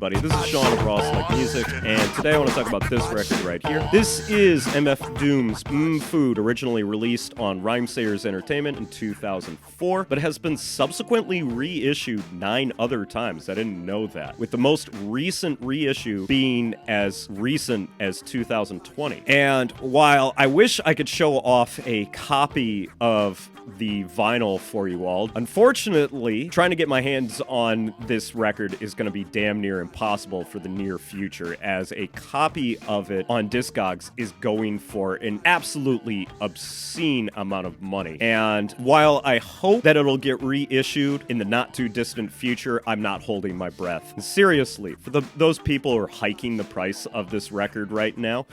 everybody? This is Sean of Raw Select Music, and today I want to talk about this record right here. This is MF Doom's Food, originally released on Rhymesayers Entertainment in 2004, but has been subsequently reissued 9 other times. I didn't know that, with the most recent reissue being as recent as 2020. And while I wish I could show off a copy of the vinyl for you all, unfortunately, trying to get my hands on this record is going to be damn near impossible for the near future, as a copy of it on Discogs is going for an absolutely obscene amount of money. And while I hope that it'll get reissued in the not too distant future, I'm not holding my breath. And seriously, for those people who are hiking the price of this record right now,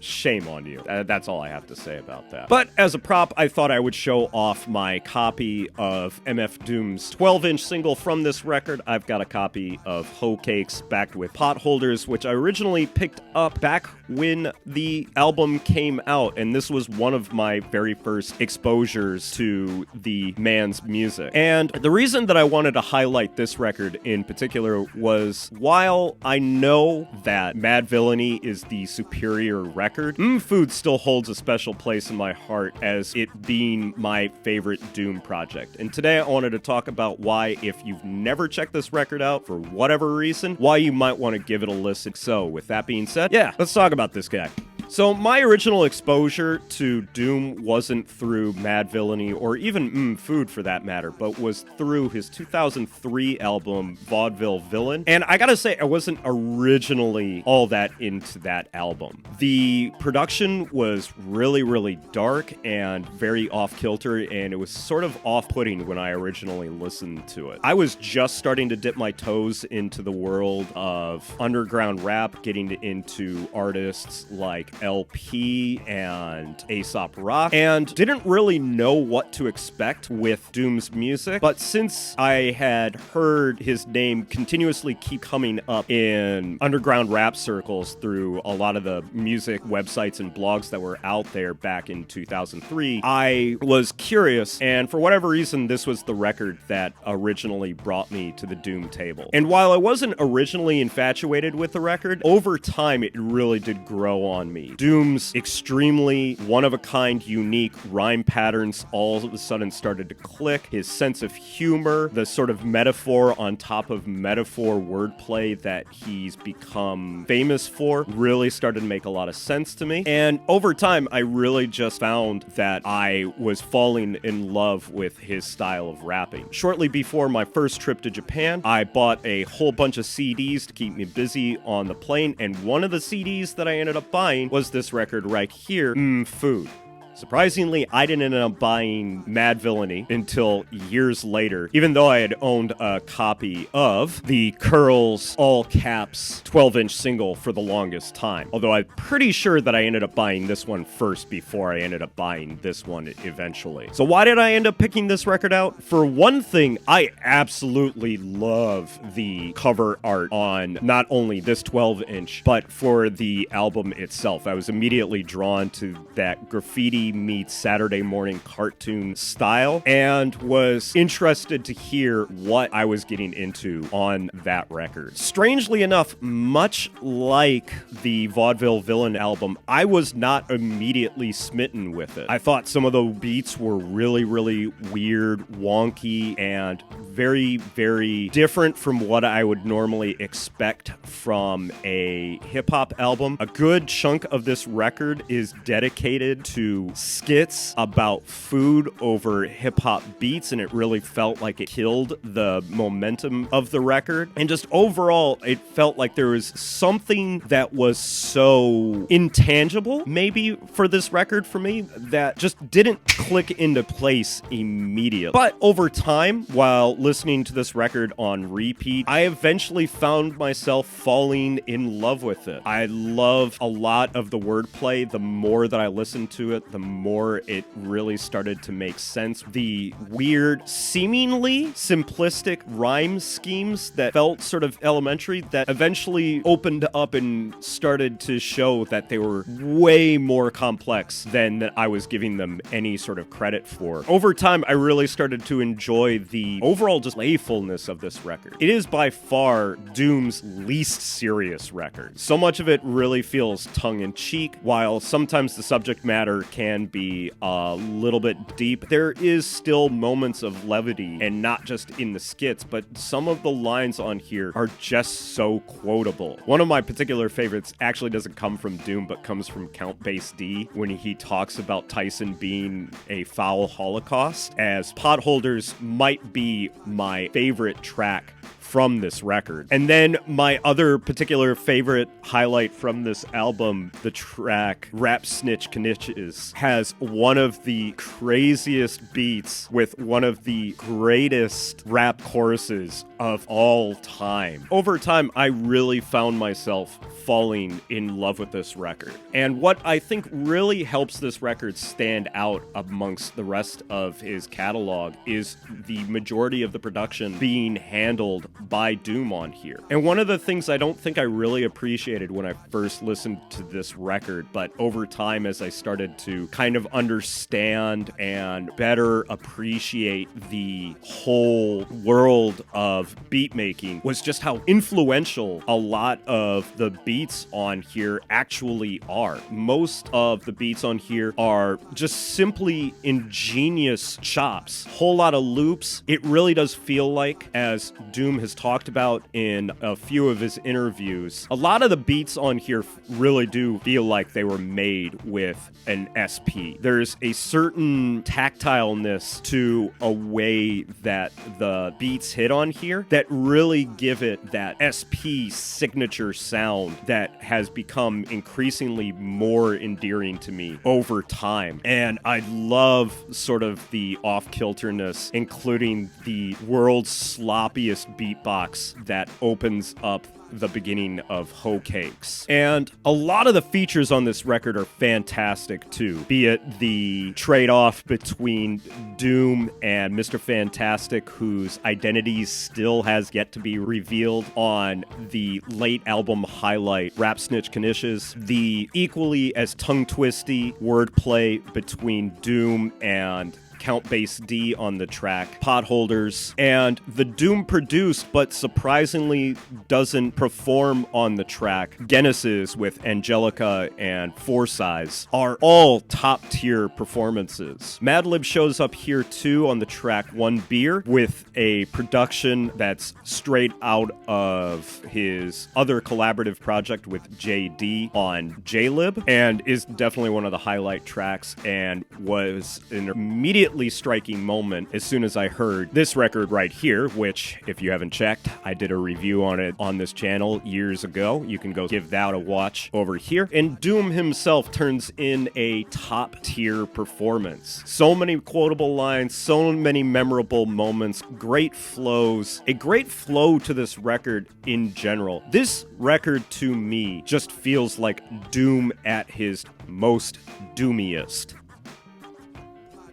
shame on you. That's all I have to say about that. But as a prop, I thought I would show off my copy of MF Doom's 12-inch single from this record. I've got a copy of Hoe Cakes backed with Potholders, which I originally picked up back when the album came out, and this was one of my very first exposures to the man's music. And the reason that I wanted to highlight this record in particular was, while I know that Madvilliany is the superior record, Food still holds a special place in my heart as it being my favorite Doom project. And today I wanted to talk about why, if you've never checked this record out for whatever reason, why you might want to give it a listen. So with that being said, yeah, let's talk about this guy. So my original exposure to Doom wasn't through Madvilliany, or even Food for that matter, but was through his 2003 album, Vaudeville Villain. And I gotta say, I wasn't originally all that into that album. The production was really, really dark and very off-kilter, and it was sort of off-putting when I originally listened to it. I was just starting to dip my toes into the world of underground rap, getting into artists like LP and Aesop Rock, and didn't really know what to expect with Doom's music. But since I had heard his name continuously keep coming up in underground rap circles through a lot of the music websites and blogs that were out there back in 2003, I was curious, and for whatever reason, this was the record that originally brought me to the Doom table. And while I wasn't originally infatuated with the record, over time it really did grow on me. Doom's extremely one-of-a-kind, unique rhyme patterns all of a sudden started to click. His sense of humor, the sort of metaphor on top of metaphor wordplay that he's become famous for, really started to make a lot of sense to me. And over time, I really just found that I was falling in love with his style of rapping. Shortly before my first trip to Japan, I bought a whole bunch of CDs to keep me busy on the plane, and one of the CDs that I ended up buying was this record right here, Food. Surprisingly, I didn't end up buying Madvilliany until years later, even though I had owned a copy of the Curls all caps 12-inch single for the longest time. Although I'm pretty sure that I ended up buying this one first before I ended up buying this one eventually. So why did I end up picking this record out? For one thing, I absolutely love the cover art on not only this 12-inch, but for the album itself. I was immediately drawn to that graffiti meets Saturday morning cartoon style, and was interested to hear what I was getting into on that record. Strangely enough, much like the Vaudeville Villain album, I was not immediately smitten with it. I thought some of the beats were really, really weird, wonky, and very, very different from what I would normally expect from a hip-hop album. A good chunk of this record is dedicated to skits about food over hip-hop beats, and it really felt like it killed the momentum of the record. And just overall, it felt like there was something that was so intangible, maybe, for this record for me, that just didn't click into place immediately. But over time, while listening to this record on repeat, I eventually found myself falling in love with it. I love a lot of the wordplay. The more that I listened to it, the more it really started to make sense. The weird, seemingly simplistic rhyme schemes that felt sort of elementary that eventually opened up and started to show that they were way more complex than I was giving them any sort of credit for. Over time, I really started to enjoy the overall just playfulness of this record. It is by far Doom's least serious record. So much of it really feels tongue-in-cheek, while sometimes the subject matter can be a little bit deep. There is still moments of levity, and not just in the skits, but some of the lines on here are just so quotable. One of my particular favorites actually doesn't come from Doom, but comes from Count Bass D when he talks about Tyson being a foul holocaust, as Potholders might be my favorite track from this record. And then my other particular favorite highlight from this album, the track Rap Snitch Knishes, has one of the craziest beats with one of the greatest rap choruses of all time. Over time, I really found myself falling in love with this record. And what I think really helps this record stand out amongst the rest of his catalog is the majority of the production being handled by Doom on here. And one of the things I don't think I really appreciated when I first listened to this record, but over time as I started to kind of understand and better appreciate the whole world of beat making, was just how influential a lot of the beats on here actually are. Most of the beats on here are just simply ingenious chops. Whole lot of loops. It really does feel like, as Doom has talked about in a few of his interviews, a lot of the beats on here really do feel like they were made with an SP. There's a certain tactileness to a way that the beats hit on here that really give it that SP signature sound that has become increasingly more endearing to me over time. And I love sort of the off-kilterness, including the world's sloppiest beatbox that opens up the beginning of Hoe Cakes. And a lot of the features on this record are fantastic too, be it the trade-off between Doom and Mr. Fantastic, whose identity still has yet to be revealed on the late album highlight Rap Snitch Knishes, the equally as tongue-twisty wordplay between Doom and Count Bass D on the track Potholders, and the Doom produced but surprisingly doesn't perform on the track Genesis with Angelica and Foresize are all top tier performances. Madlib shows up here too on the track One Beer with a production that's straight out of his other collaborative project with JD on JLib, and is definitely one of the highlight tracks, and was an immediately striking moment as soon as I heard this record right here, which, if you haven't checked, I did a review on it on this channel years ago. You can go give that a watch over here. And Doom himself turns in a top tier performance. So many quotable lines, so many memorable moments, great flows, a great flow to this record in general. This record to me just feels like Doom at his most doomiest.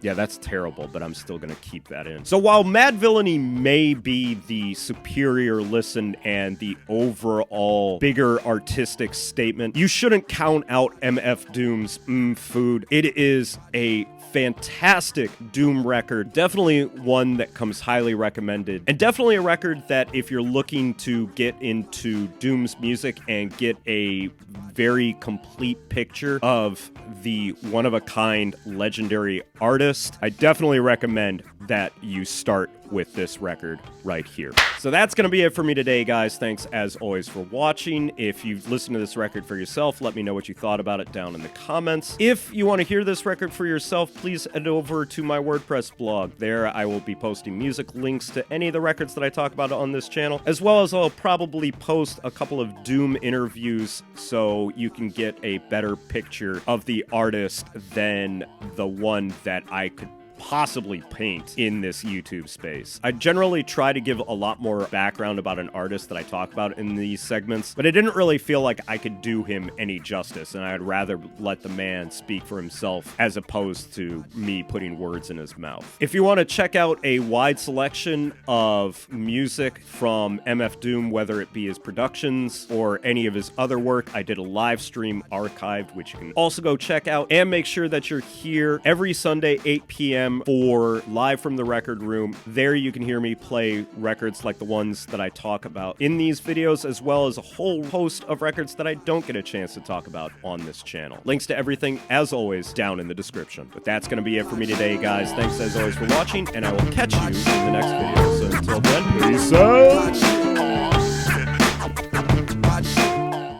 Yeah, that's terrible, but I'm still going to keep that in. So while Madvilliany may be the superior listen and the overall bigger artistic statement, you shouldn't count out MF Doom's Food. It is a fantastic Doom record, definitely one that comes highly recommended, and definitely a record that if you're looking to get into Doom's music and get a very complete picture of the one-of-a-kind legendary artist, I definitely recommend that you start with this record right here. So that's going to be it for me today, guys. Thanks, as always, for watching. If you've listened to this record for yourself, let me know what you thought about it down in the comments. If you want to hear this record for yourself, please head over to my WordPress blog. There, I will be posting music links to any of the records that I talk about on this channel, as well as I'll probably post a couple of Doom interviews so you can get a better picture of the artist than the one that I could possibly paint in this YouTube space. I generally try to give a lot more background about an artist that I talk about in these segments, but I didn't really feel like I could do him any justice, and I'd rather let the man speak for himself as opposed to me putting words in his mouth. If you want to check out a wide selection of music from MF Doom, whether it be his productions or any of his other work, I did a live stream archived, which you can also go check out, and make sure that you're here every Sunday, 8 p.m. for Live from the Record Room. There you can hear me play records like the ones that I talk about in these videos, as well as a whole host of records that I don't get a chance to talk about on this channel. Links to everything, as always, down in the description. But that's going to be it for me today, guys. Thanks as always for watching, and I will catch you in the next video.